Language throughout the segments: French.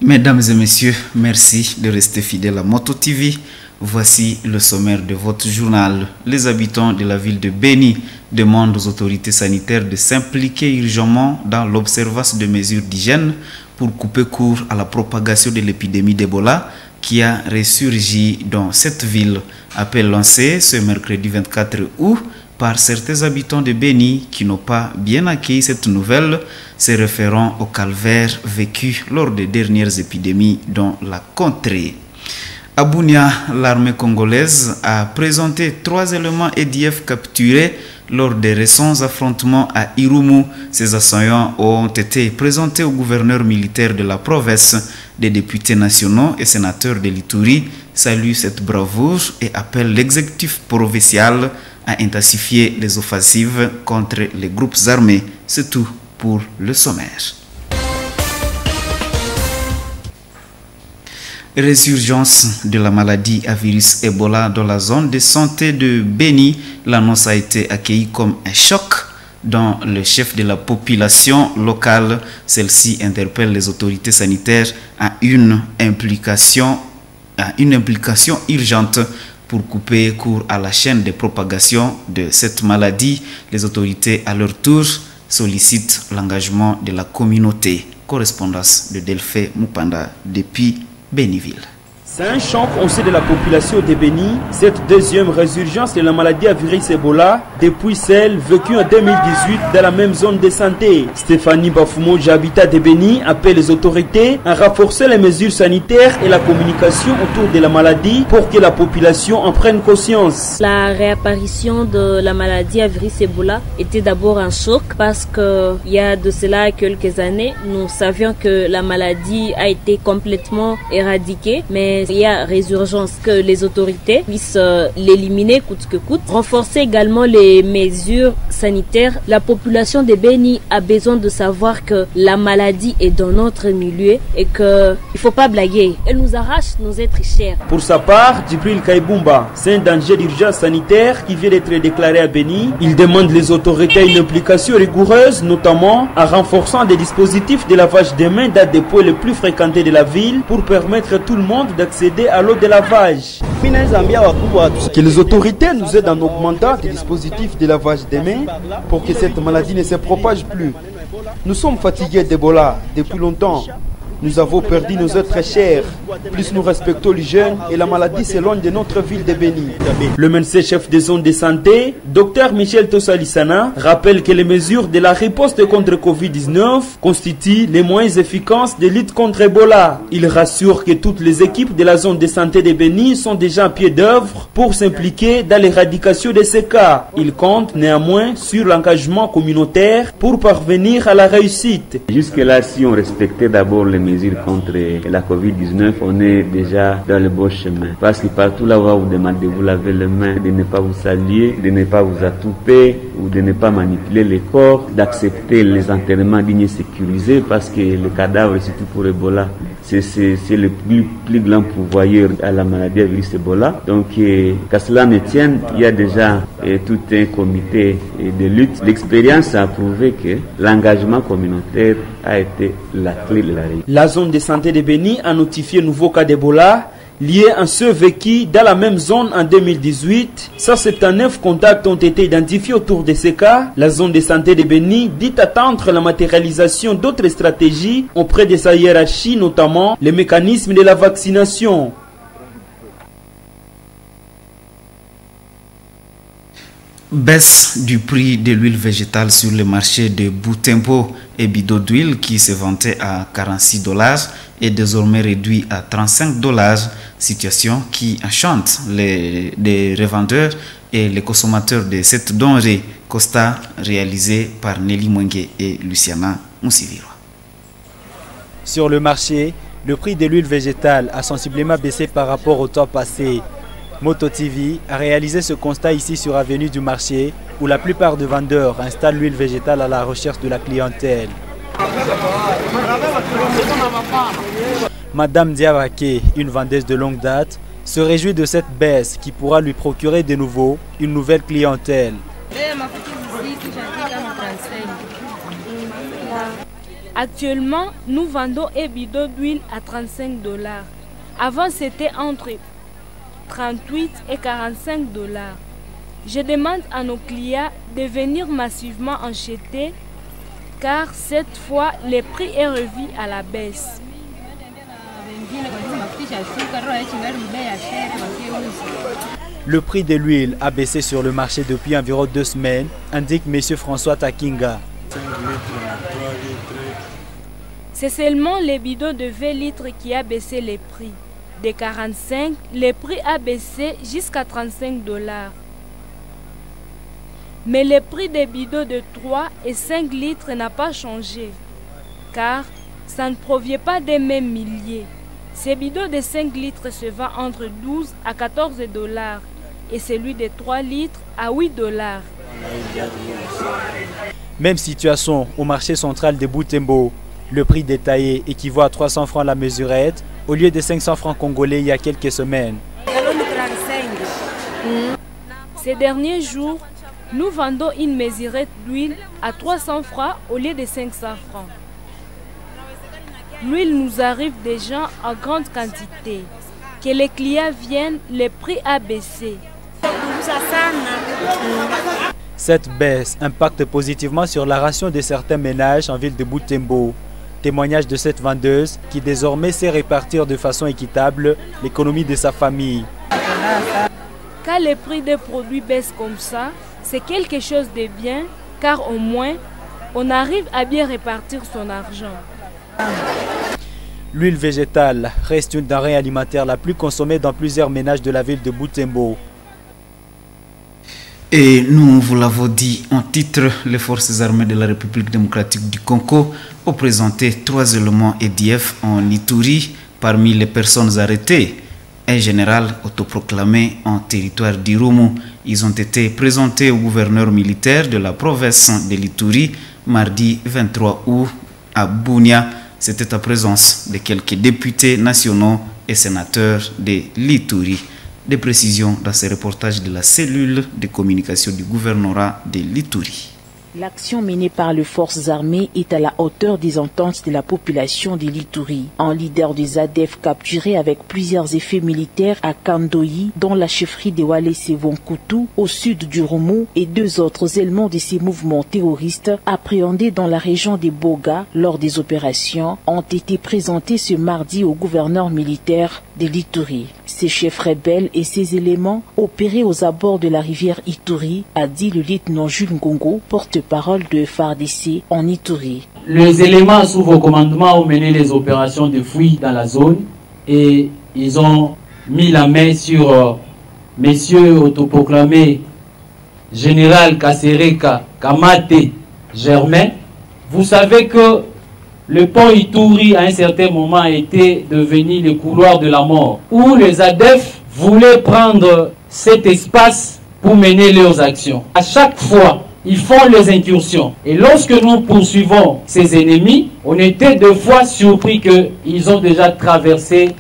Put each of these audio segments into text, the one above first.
Mesdames et messieurs, merci de rester fidèles à Moto TV. Voici le sommaire de votre journal. Les habitants de la ville de Béni demandent aux autorités sanitaires de s'impliquer urgemment dans l'observance de mesures d'hygiène pour couper court à la propagation de l'épidémie d'Ebola qui a ressurgi dans cette ville. Appel lancé ce mercredi 24 août par certains habitants de Béni qui n'ont pas bien accueilli cette nouvelle, se référant au calvaire vécu lors des dernières épidémies dans la contrée. À Bunia, l'armée congolaise a présenté 3 éléments EDF capturés lors des récents affrontements à Irumu. Ces assaillants ont été présentés au gouverneur militaire de la province. Des députés nationaux et sénateurs de l'Ituri saluent cette bravoure et appellent l'exécutif provincial à intensifier les offensives contre les groupes armés. C'est tout pour le sommaire. Résurgence de la maladie à virus Ebola dans la zone de santé de Béni. L'annonce a été accueillie comme un choc dans le chef de la population locale. Celle-ci interpelle les autorités sanitaires à une implication urgente pour couper court à la chaîne de propagation de cette maladie. Les autorités, à leur tour, sollicitent l'engagement de la communauté. Correspondance de Delphé Mupanda depuis Béniville. C'est un choc au sein de la population de Béni, cette deuxième résurgence de la maladie à virus Ebola depuis celle vécue en 2018 dans la même zone de santé. Stéphanie Bafoumo, habitat de Béni, appelle les autorités à renforcer les mesures sanitaires et la communication autour de la maladie pour que la population en prenne conscience. La réapparition de la maladie à virus Ebola était d'abord un choc parce qu'il y a de cela quelques années, nous savions que la maladie a été complètement éradiquée, mais il y a résurgence, que les autorités puissent l'éliminer coûte que coûte. Renforcer également les mesures sanitaires. La population de Béni a besoin de savoir que la maladie est dans notre milieu et qu'il ne faut pas blaguer. Elle nous arrache nos êtres chers. Pour sa part, Djibril Kaibumba, c'est un danger d'urgence sanitaire qui vient d'être déclaré à Béni. Il demande les autorités à une implication rigoureuse, notamment en renforçant des dispositifs de lavage des mains dans des points les plus fréquentés de la ville pour permettre à tout le monde d'accéder à l'eau de lavage. Que les autorités nous aident en augmentant des dispositifs de lavage des mains pour que cette maladie ne se propage plus. Nous sommes fatigués d'Ebola depuis longtemps. Nous avons perdu nos êtres chers. Plus nous respectons les jeunes et la maladie s'éloigne de notre ville de Béni. Le médecin chef des zones de santé, Dr Michel Tossalissana, rappelle que les mesures de la riposte contre Covid-19 constituent les moyens efficaces de lutte contre Ebola. Il rassure que toutes les équipes de la zone de santé de Béni sont déjà à pied d'œuvre pour s'impliquer dans l'éradication de ces cas. Il compte néanmoins sur l'engagement communautaire pour parvenir à la réussite. Jusque-là, si on respectait d'abord les mesures contre la Covid-19, on est déjà dans le bon chemin. Parce que partout là, on va vous demander de vous laver les mains, de ne pas vous saluer, de ne pas vous attouper ou de ne pas manipuler les corps, d'accepter les enterrements dignes et sécurisés parce que le cadavre, surtout pour Ebola, c'est le plus grand pourvoyeur à la maladie à virus Ebola. Donc, qu'à cela ne tienne, il y a déjà tout un comité de lutte. L'expérience a prouvé que l'engagement communautaire a été la clé de la réussite. La zone de santé de Béni a notifié un nouveau cas d'Ebola liés à ceux vécus dans la même zone en 2018. 179 contacts ont été identifiés autour de ces cas. La zone de santé de Béni dit attendre la matérialisation d'autres stratégies auprès de sa hiérarchie, notamment les mécanismes de la vaccination. Baisse du prix de l'huile végétale sur le marché de Boutempo et bidon d'huile qui se vantait à $46 est désormais réduit à $35. Situation qui enchante les revendeurs et les consommateurs de cette denrée. Constat réalisé par Nelly Mwenge et Luciana Moussiviro. Sur le marché, le prix de l'huile végétale a sensiblement baissé par rapport au temps passé. Moto TV a réalisé ce constat ici sur Avenue du Marché où la plupart des vendeurs installent l'huile végétale à la recherche de la clientèle. Madame Diawake, une vendeuse de longue date, se réjouit de cette baisse qui pourra lui procurer de nouveau une nouvelle clientèle. Actuellement, nous vendons un bidon d'huile à 35 $. Avant, c'était entre 38 et 45 $. Je demande à nos clients de venir massivement acheter car cette fois, le prix est revu à la baisse. Le prix de l'huile a baissé sur le marché depuis environ 2 semaines, indique M. François Takinga. C'est seulement le bidon de 20 litres qui a baissé les prix. De 45, le prix a baissé jusqu'à 35 $. Mais le prix des bidons de 3 et 5 litres n'a pas changé, car ça ne provient pas des mêmes milliers. Ces bidons de 5 litres se vendent entre 12 à 14 $, et celui de 3 litres à 8 $. Même situation au marché central de Butembo. Le prix détaillé équivaut à 300 francs la mesurette, au lieu de 500 francs congolais il y a quelques semaines. Ces derniers jours, nous vendons une mesurette d'huile à 300 francs au lieu de 500 francs. L'huile nous arrive déjà en grande quantité. Que les clients viennent, le prix a baissé. Cette baisse impacte positivement sur la ration de certains ménages en ville de Butembo. Témoignage de cette vendeuse qui désormais sait répartir de façon équitable l'économie de sa famille. Quand les prix des produits baissent comme ça, c'est quelque chose de bien, car au moins, on arrive à bien répartir son argent. L'huile végétale reste une denrée alimentaire la plus consommée dans plusieurs ménages de la ville de Butembo. Et nous vous l'avons dit en titre, les forces armées de la République démocratique du Congo ont présenté 3 éléments EDF en Ituri parmi les personnes arrêtées. Un général autoproclamé en territoire d'Irumu. Ils ont été présentés au gouverneur militaire de la province de l'Ituri mardi 23 août à Bunia. C'était en présence de quelques députés nationaux et sénateurs de l'Ituri. Des précisions dans ce reportage de la cellule de communication du gouvernorat de l'Ituri. L'action menée par les forces armées est à la hauteur des ententes de la population de l'Ituri. Un leader des ADF capturé avec plusieurs effets militaires à Kandoyi, dans la chefferie de Walese-Vonkutu, au sud du Rumu, et 2 autres éléments de ces mouvements terroristes appréhendés dans la région des Boga lors des opérations ont été présentés ce mardi au gouverneur militaire de l'Ituri. Ces chefs rebelles et ces éléments opérés aux abords de la rivière Ituri, a dit le lieutenant Jules Ngongo, porte-parole de FARDC en Ituri. Les éléments sous vos commandements ont mené les opérations de fouilles dans la zone et ils ont mis la main sur messieurs autoproclamés Général Kasereka Kamate Germain. Vous savez que le pont Ituri, à un certain moment, était devenu le couloir de la mort, où les ADF voulaient prendre cet espace pour mener leurs actions. À chaque fois, ils font les incursions. Et lorsque nous poursuivons ces ennemis, on était 2 fois surpris qu'ils ont déjà traversé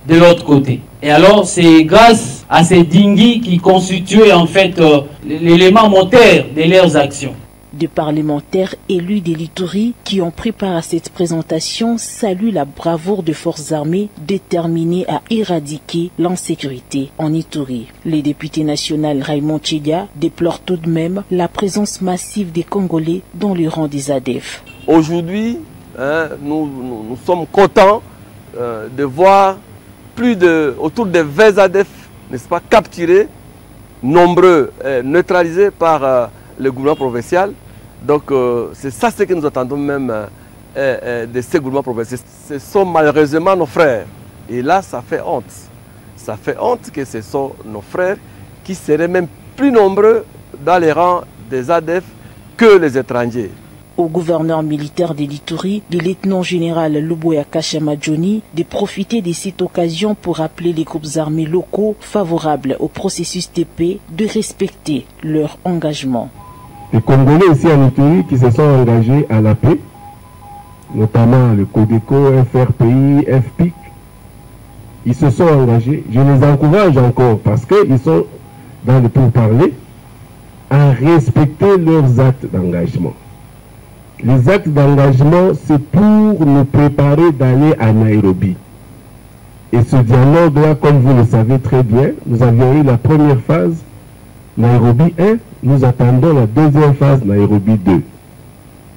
de l'autre côté. Et alors, c'est grâce à ces dinghies qui constituaient en fait l'élément moteur de leurs actions. De parlementaires élus de l'Ituri qui ont préparé à cette présentation saluent la bravoure des forces armées déterminées à éradiquer l'insécurité en Ituri. Les députés nationaux Raymond Tchidia déplorent tout de même la présence massive des Congolais dans les rangs des ADF. Aujourd'hui, nous sommes contents de voir autour de 20 ADF, n'est-ce pas, capturés, nombreux, neutralisés par le gouvernement provincial. Donc c'est ça ce que nous attendons même de ces gouvernements provinciaux. Ce sont malheureusement nos frères. Et là, ça fait honte. Ça fait honte que ce sont nos frères qui seraient même plus nombreux dans les rangs des ADF que les étrangers. Au gouverneur militaire de l'Ituri, le lieutenant-général Luboya Kashama Johnny, de profiter de cette occasion pour appeler les groupes armés locaux favorables au processus de paix de respecter leur engagement. Les Congolais ici en Ituri qui se sont engagés à la paix, notamment le Codeco, FRPI, FPIC, ils se sont engagés. Je les encourage encore parce qu'ils sont dans le pourparler à respecter leurs actes d'engagement. Les actes d'engagement, c'est pour nous préparer d'aller à Nairobi. Et ce dialogue-là, comme vous le savez très bien, nous avions eu la première phase, Nairobi 1, nous attendons la deuxième phase, Nairobi 2.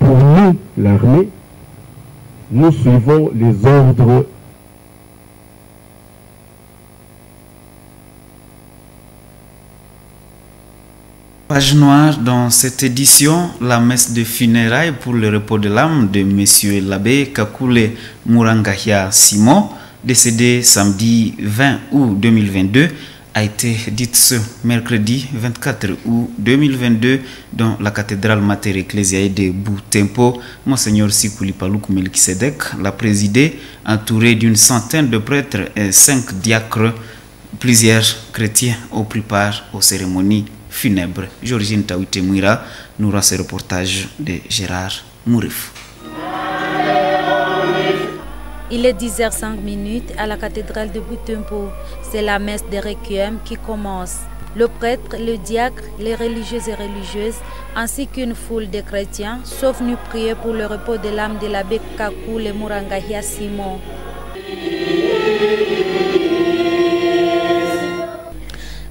Pour nous, l'armée, nous suivons les ordres. Page noire dans cette édition, la messe de funérailles pour le repos de l'âme de M. l'abbé Kakule Murangahia Simon, décédé samedi 20 août 2022, a été dite ce mercredi 24 août 2022 dans la cathédrale Mater Ecclesiae de Butembo. Monseigneur Sikuli Paluku Melkisedek l'a présidé, entouré d'une centaine de prêtres et 5 diacres. Plusieurs chrétiens ont pris part aux cérémonies funèbres. Georgine Tawite Mouira nous rend ce reportage de Gérard Mourif. Il est 10h05 à la cathédrale de Butembo. C'est la messe de Requiem qui commence. Le prêtre, le diacre, les religieux et religieuses, ainsi qu'une foule de chrétiens sont venus prier pour le repos de l'âme de l'abbé Kakule Murangahia Simon.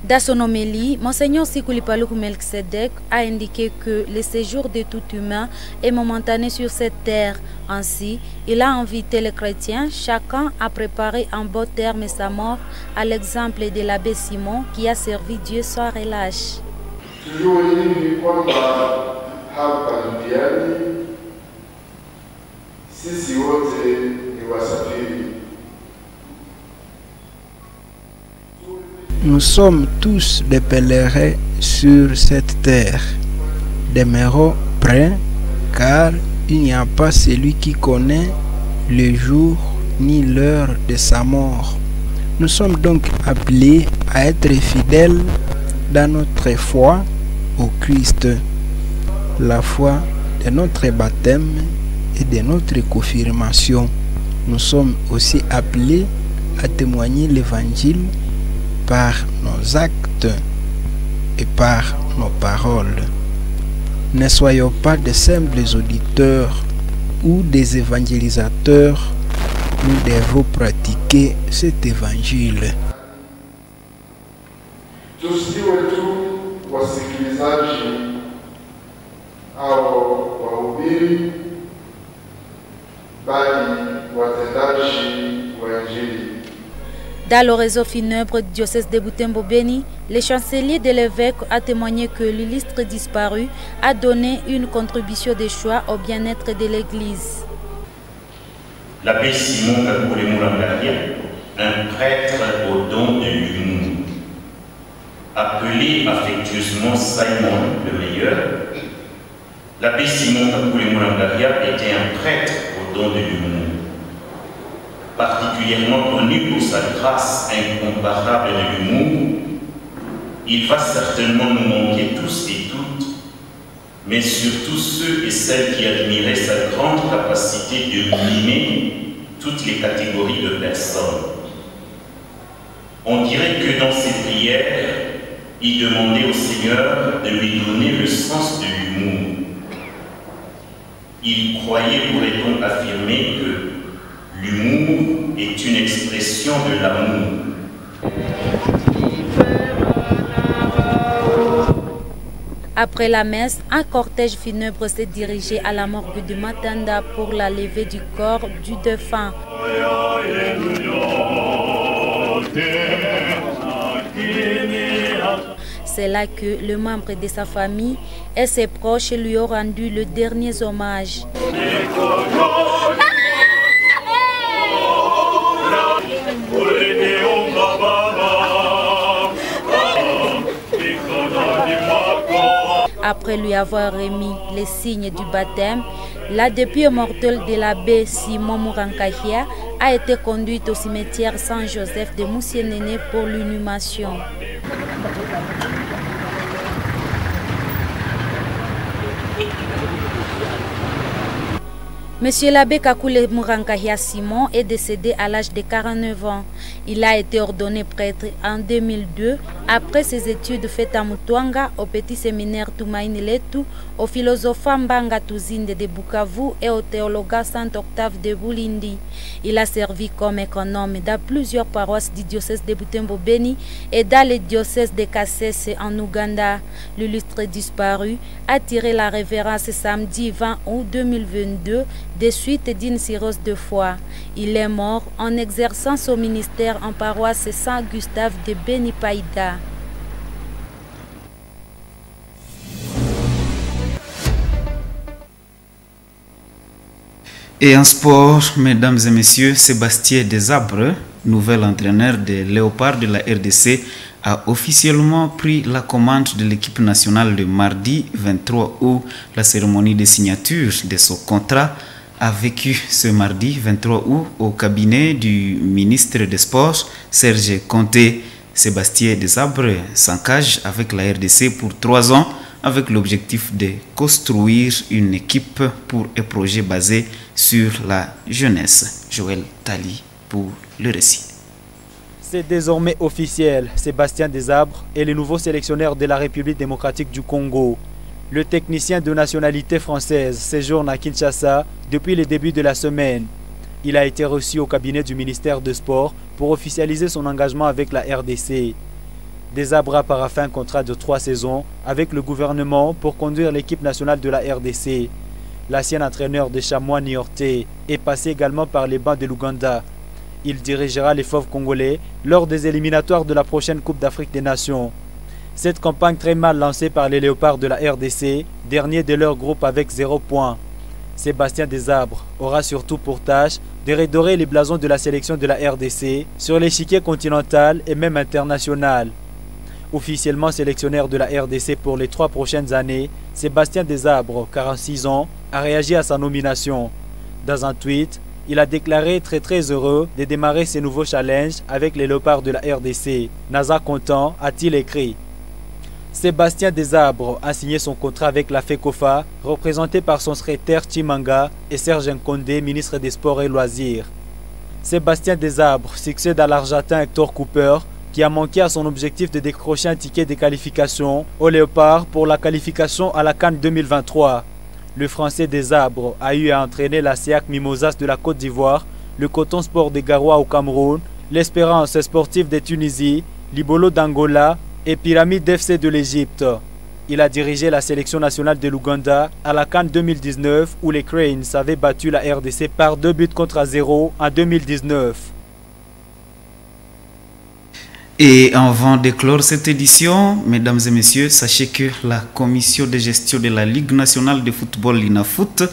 Dans son homélie, Monseigneur Sikuli Paluku Melkisedek a indiqué que le séjour de tout humain est momentané sur cette terre. Ainsi, il a invité les chrétiens, chacun à préparer en bon terme sa mort, à l'exemple de l'abbé Simon qui a servi Dieu sans relâche. Nous sommes tous des pèlerins sur cette terre. Demeurons prêts, car il n'y a pas celui qui connaît le jour ni l'heure de sa mort. Nous sommes donc appelés à être fidèles dans notre foi au Christ, la foi de notre baptême et de notre confirmation. Nous sommes aussi appelés à témoigner l'Évangile par nos actes et par nos paroles. Ne soyons pas de simples auditeurs ou des évangélisateurs, nous devons pratiquer cet évangile. Tusiwe tu wasikilizaji au wahubiri, bali watendaji wa Injili. Dans le réseau funèbre du diocèse de Butembo-Beni, le chancelier de l'évêque a témoigné que l'illustre disparu a donné une contribution de choix au bien-être de l'Église. L'abbé Simon Kakule Murangahia, un prêtre au don de l'humour, appelé affectueusement Simon le meilleur, l'abbé Simon Kakule Murangahia était un prêtre au don de l'humour. Particulièrement connu pour sa grâce incomparable de l'humour, il va certainement nous manquer tous et toutes, mais surtout ceux et celles qui admiraient sa grande capacité de mimer toutes les catégories de personnes. On dirait que dans ses prières, il demandait au Seigneur de lui donner le sens de l'humour. Il croyait, pourrait-on affirmer, que l'humour est une expression de l'amour. Après la messe, un cortège funèbre s'est dirigé à la morgue de Matanda pour la levée du corps du défunt. C'est là que le membre de sa famille et ses proches lui ont rendu le dernier hommage. Après lui avoir remis les signes du baptême, la dépouille mortelle de l'abbé Simon Murangahia a été conduite au cimetière Saint-Joseph de Moussienene pour l'inhumation. Monsieur l'abbé Kakule Murankahia Simon est décédé à l'âge de 49 ans. Il a été ordonné prêtre en 2002 après ses études faites à Mutwanga, au petit séminaire Tumaini Letu, au philosophe Mbanga Tuzinde de Bukavu et au théologat Saint-Octave de Bulindi. Il a servi comme économe dans plusieurs paroisses du diocèse de Butembo Beni et dans le diocèse de Kasese en Ouganda. L'illustre disparu a tiré la révérence samedi 20 août 2022 des suites d'une cirrhose de foie. Il est mort en exerçant son ministère en paroisse Saint-Gustave de Beni-Païda. Et en sport, mesdames et messieurs, Sébastien Desabres, nouvel entraîneur des Léopards de la RDC, a officiellement pris la commande de l'équipe nationale le mardi 23 août. La cérémonie de signature de son contrat a vécu ce mardi 23 août au cabinet du ministre des Sports, Serge Conté. Sébastien Desabres s'engage avec la RDC pour 3 ans avec l'objectif de construire une équipe pour un projet basé sur la jeunesse. Joël Tali pour le récit. C'est désormais officiel, Sébastien Desabres est le nouveau sélectionneur de la République démocratique du Congo. Le technicien de nationalité française séjourne à Kinshasa depuis le début de la semaine. Il a été reçu au cabinet du ministère des Sports pour officialiser son engagement avec la RDC. Desabres a paraphé un contrat de 3 saisons avec le gouvernement pour conduire l'équipe nationale de la RDC. L'ancien entraîneur des Chamois Niortais est passé également par les bancs de l'Ouganda. Il dirigera les Fauves congolais lors des éliminatoires de la prochaine Coupe d'Afrique des Nations. Cette campagne très mal lancée par les Léopards de la RDC, dernier de leur groupe avec 0 points. Sébastien Desabres aura surtout pour tâche de redorer les blasons de la sélection de la RDC sur l'échiquier continental et même international. Officiellement sélectionneur de la RDC pour les 3 prochaines années, Sébastien Desabres, 46 ans, a réagi à sa nomination. Dans un tweet, il a déclaré très heureux de démarrer ses nouveaux challenges avec les Léopards de la RDC. Naza content, a-t-il écrit. Sébastien Desabres a signé son contrat avec la FECOFA, représenté par son secrétaire Chimanga et Serge Nkondé, ministre des Sports et Loisirs. Sébastien Desabres succède à l'Argentin Hector Cooper, qui a manqué à son objectif de décrocher un ticket de qualification au Léopard pour la qualification à la CAN 2023. Le Français Desabres a eu à entraîner la SEAC Mimosas de la Côte d'Ivoire, le Coton Sport de Garoua au Cameroun, l'Espérance sportive de Tunisie, l'Ibolo d'Angola et Pyramide FC de l'Égypte. Il a dirigé la sélection nationale de l'Ouganda à la CAN 2019 où les Cranes avaient battu la RDC par 2-0 en 2019. Et avant d'éclore cette édition, mesdames et messieurs, sachez que la commission de gestion de la Ligue nationale de football l'INAFOOT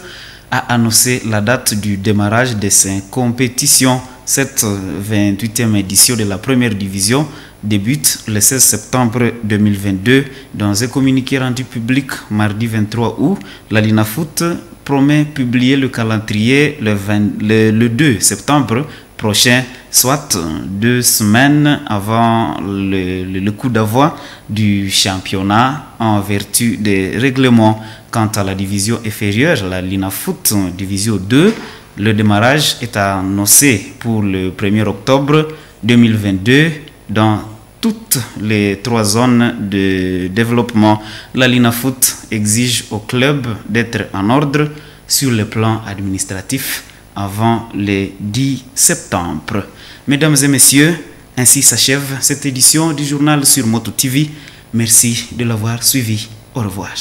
a annoncé la date du démarrage de ses compétitions. Cette 28e édition de la première division débute le 16 septembre 2022. Dans un communiqué rendu public mardi 23 août, la LINAFOOT promet publier le calendrier le 2 septembre prochain, soit 2 semaines avant le coup d'envoi du championnat en vertu des règlements. Quant à la division inférieure, la LINAFOOT division 2, le démarrage est annoncé pour le 1er octobre 2022 dans toutes les 3 zones de développement. La LINAFOOT exige au club d'être en ordre sur le plan administratif avant le 10 septembre. Mesdames et messieurs, ainsi s'achève cette édition du journal sur Moto TV. Merci de l'avoir suivi. Au revoir.